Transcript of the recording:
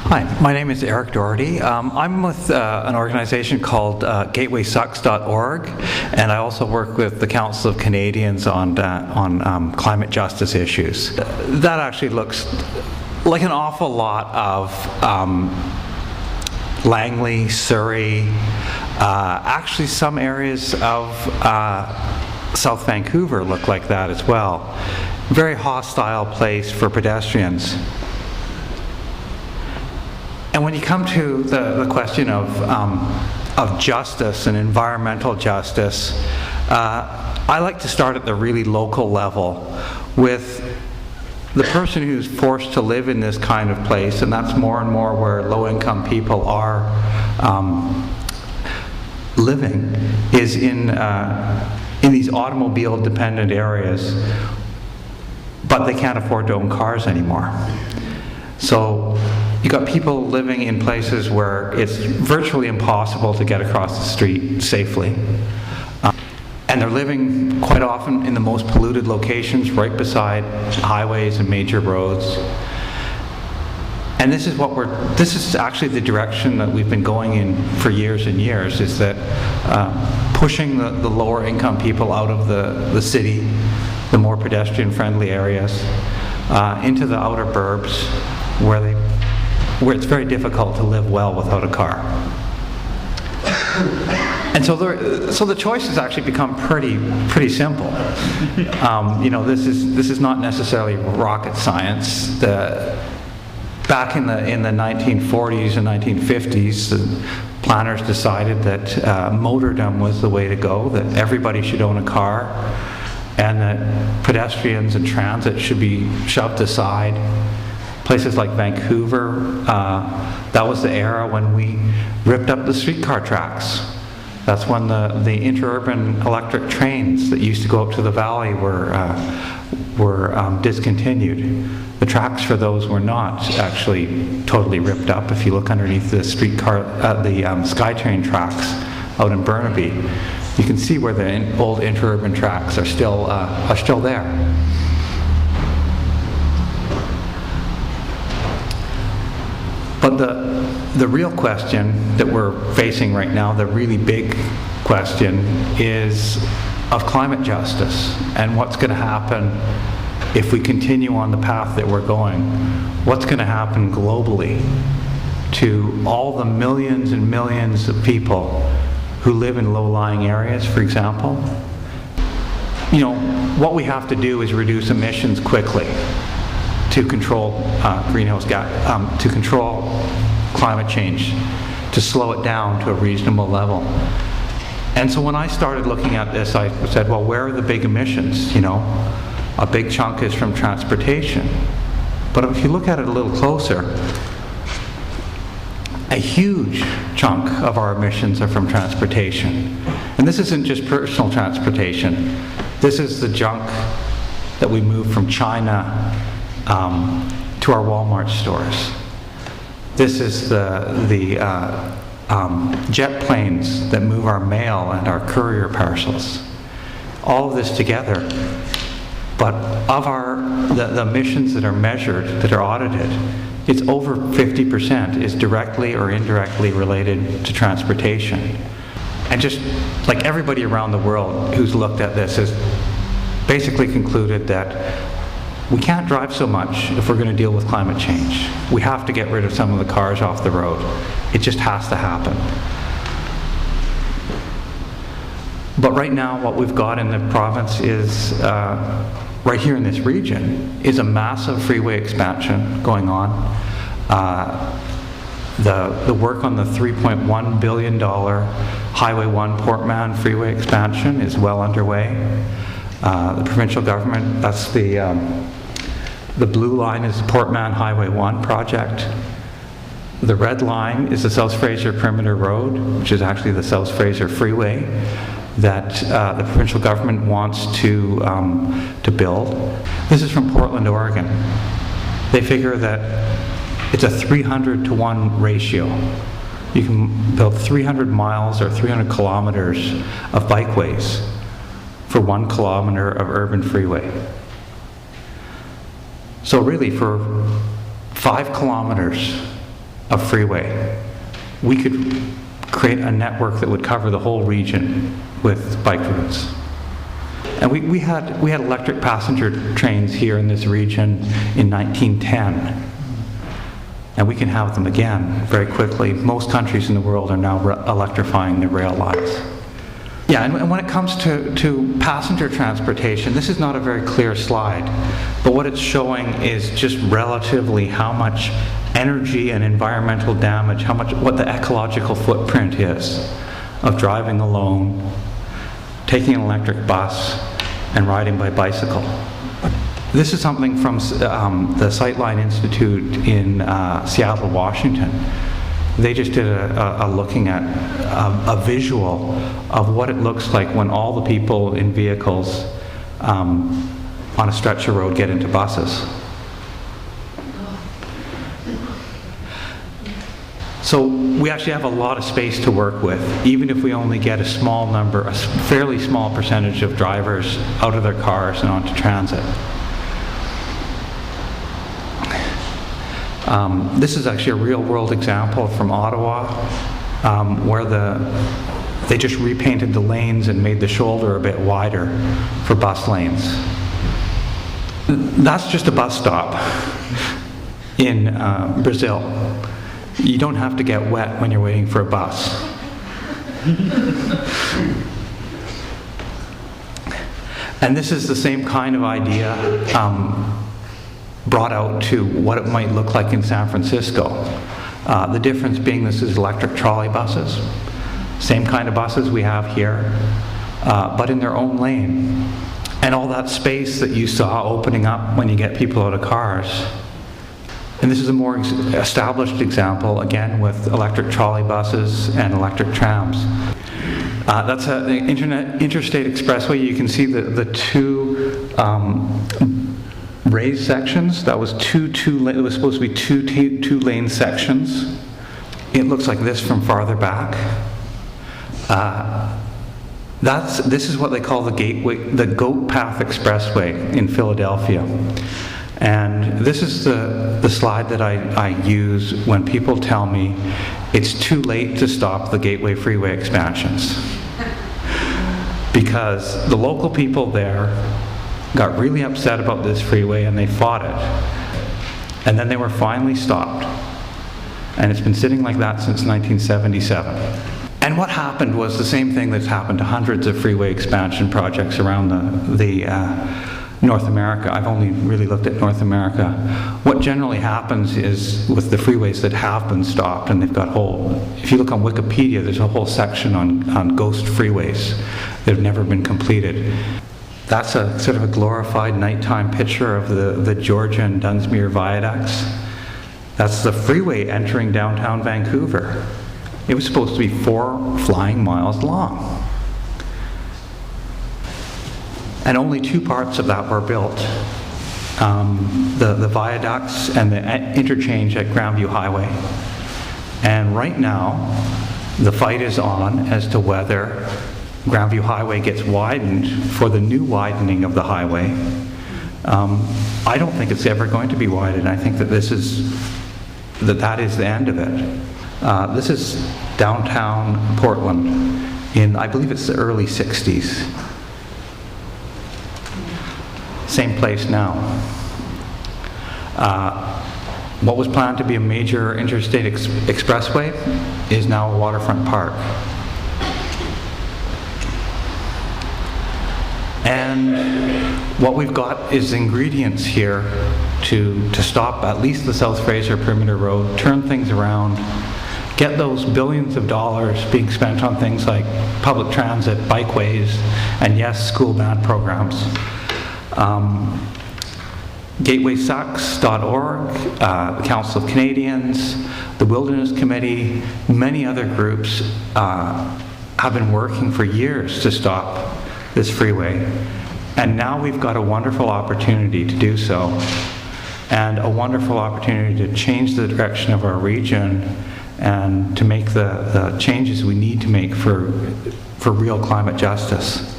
Hi, my name is Eric Doherty. I'm with an organization called gatewaysucks.org, and I also work with the Council of Canadians on climate justice issues. That actually looks like an awful lot of Langley, Surrey, actually some areas of South Vancouver look like that as well. Very hostile place for pedestrians. And when you come to the question of justice and environmental justice, I like to start at the really local level with the person who's forced to live in this kind of place, and that's more and more where low-income people are living, is in these automobile-dependent areas, but they can't afford to own cars anymore. So you got people living in places where it's virtually impossible to get across the street safely. And they're living quite often in the most polluted locations, right beside highways and major roads. And this is actually the direction that we've been going in for years and years, is that pushing the lower income people out of the city, the more pedestrian friendly areas, into the outer burbs where it's very difficult to live well without a car. And so the choices actually become pretty simple. This is not necessarily rocket science. Back in the 1940s and 1950s, the planners decided that motordom was the way to go, that everybody should own a car, and that pedestrians and transit should be shoved aside. Places like Vancouver, that was the era when we ripped up the streetcar tracks. That's when the interurban electric trains that used to go up to the valley were discontinued. The tracks for those were not actually totally ripped up. If you look underneath the SkyTrain tracks out in Burnaby, you can see where the old interurban tracks are still there. But the real question that we're facing right now, the really big question, is of climate justice and what's going to happen if we continue on the path that we're going. What's going to happen globally to all the millions and millions of people who live in low-lying areas, for example? What we have to do is reduce emissions quickly to control greenhouse gas, to control climate change, to slow it down to a reasonable level. And so when I started looking at this, I said, well, where are the big emissions? A big chunk is from transportation. But if you look at it a little closer, a huge chunk of our emissions are from transportation. And this isn't just personal transportation. This is the junk that we move from China to our Walmart stores. This is the jet planes that move our mail and our courier parcels. All of this together. But of the emissions that are measured, that are audited, it's over 50% is directly or indirectly related to transportation. And just like everybody around the world who's looked at this has basically concluded that we can't drive so much if we're going to deal with climate change. We have to get rid of some of the cars off the road. It just has to happen. But right now, what we've got in the province is, right here in this region, is a massive freeway expansion going on. The work on the $3.1 billion Highway 1 Port Mann freeway expansion is well underway. The provincial government, that's the blue line is the Port Mann Highway 1 project. The red line is the South Fraser Perimeter Road, which is actually the South Fraser Freeway that the provincial government wants to build. This is from Portland, Oregon. They figure that it's a 300-to-1 ratio. You can build 300 miles or 300 kilometers of bikeways for 1 kilometer of urban freeway. So really, for 5 kilometers of freeway, we could create a network that would cover the whole region with bike routes. And we had electric passenger trains here in this region in 1910. And we can have them again very quickly. Most countries in the world are now electrifying their rail lines. Yeah, and when it comes to passenger transportation, this is not a very clear slide, but what it's showing is just relatively how much energy and environmental damage, what the ecological footprint is of driving alone, taking an electric bus, and riding by bicycle. This is something from the Sightline Institute in Seattle, Washington. They just did a looking at a visual of what it looks like when all the people in vehicles on a stretch of road get into buses. So we actually have a lot of space to work with, even if we only get a small number, a fairly small percentage of drivers out of their cars and onto transit. This is actually a real-world example from Ottawa, where they just repainted the lanes and made the shoulder a bit wider for bus lanes. That's just a bus stop in Brazil. You don't have to get wet when you're waiting for a bus. And this is the same kind of idea brought out to what it might look like in San Francisco. The difference being this is electric trolley buses. Same kind of buses we have here, but in their own lane. And all that space that you saw opening up when you get people out of cars. And this is a more established example, again, with electric trolley buses and electric trams. That's an interstate expressway. You can see the two raised sections. That was it was supposed to be two lane sections. It looks like this from farther back. This is what they call the Goat Path Expressway in Philadelphia. And this is the slide that I use when people tell me it's too late to stop the Gateway Freeway expansions. Because the local people there got really upset about this freeway and they fought it. And then they were finally stopped. And it's been sitting like that since 1977. And what happened was the same thing that's happened to hundreds of freeway expansion projects around North America. I've only really looked at North America. What generally happens is with the freeways that have been stopped, and they've got if you look on Wikipedia, there's a whole section on ghost freeways that have never been completed. That's a sort of a glorified nighttime picture of the Georgia and Dunsmuir viaducts. That's the freeway entering downtown Vancouver. It was supposed to be 4 flying miles long. And only 2 parts of that were built. The viaducts and the interchange at Grandview Highway. And right now, the fight is on as to whether Grandview Highway gets widened for the new widening of the highway. I don't think it's ever going to be widened. I think that that is the end of it. This is downtown Portland in, I believe it's the early 60s. Same place now. What was planned to be a major interstate expressway is now a waterfront park. And what we've got is ingredients here to stop at least the South Fraser Perimeter Road, turn things around, get those billions of dollars being spent on things like public transit, bikeways, and yes, school band programs. GatewaySucks.org, the Council of Canadians, the Wilderness Committee, many other groups have been working for years to stop this freeway. And now we've got a wonderful opportunity to do so, and a wonderful opportunity to change the direction of our region and to make the changes we need to make for real climate justice.